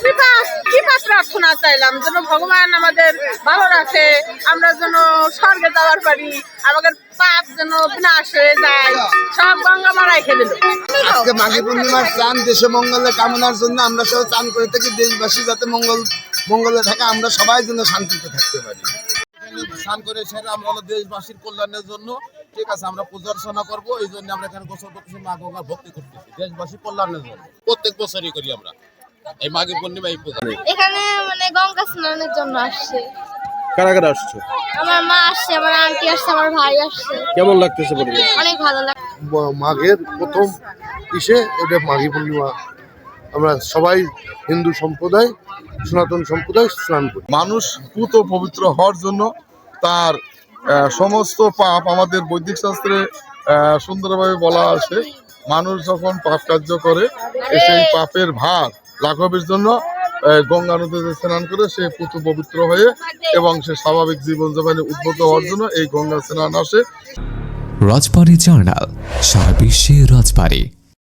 কৃপা প্রার্থনা চাইলাম যেন ভগবান আমাদের ভালো রাখে, আমরা যেন স্বর্গে যাওয়ার পারি, আমাদের পাপ যেন বিনাশ হয়ে যায়, সব গঙ্গা মারাই খেয়ে দিল। আজকে মাঘী পূর্ণিমার চাঁদ দেশে মঙ্গলের কামনার জন্য আমরা সবাই চান করে থাকি, দেশবাসী যাতে মঙ্গলে থাকে, আমরা সবাই যেন শান্তিতে থাকতে পারি। স্নান করে সেরে আমরা হলো দেশবাসীর কল্যাণের জন্য, ঠিক আছে, আমরা পূজা অর্চনা করবো, এই জন্য আমরা এখানে গোসল করতেছি, মা গঙ্গার ভক্তি করতেছি দেশবাসীর কল্যাণের জন্য। প্রত্যেক বছরই করি আমরা এই মাঘী পূর্ণিমা এই পূজা। এখানে মানে গঙ্গা স্নানের জন্য আসছে। কারা কারা আসছো? আমার মা আসছে, আমার আন্টি আসছে, আমার ভাই আসছে। কেমন লাগতেছে পরিবেশ? অনেক ভালো লাগছে। মাঘের প্রথম ইসে এটা মাঘী পূর্ণিমা, আমরা সবাই হিন্দু সম্প্রদায়, সনাতন সম্প্রদায় স্নান করি। মানুষ পুত পবিত্র হওয়ার জন্য তার সমস্ত পাপ, আমাদের বৈদিক শাস্ত্রে সুন্দরভাবে বলা আছে, মানুষ যখন পাপ কার্য করে সেই পাপের ভার লাঘবের জন্য গঙ্গা নদীতে স্নান করে সে পুত পবিত্র হয়ে এবং সে স্বাভাবিক জীবনযাপনে উদ্বুদ্ধ হওয়ার জন্য এই গঙ্গা স্নান আসে। রাজবাড়ী জার্নাল, সারা বিশ্বে রাজবাড়ী।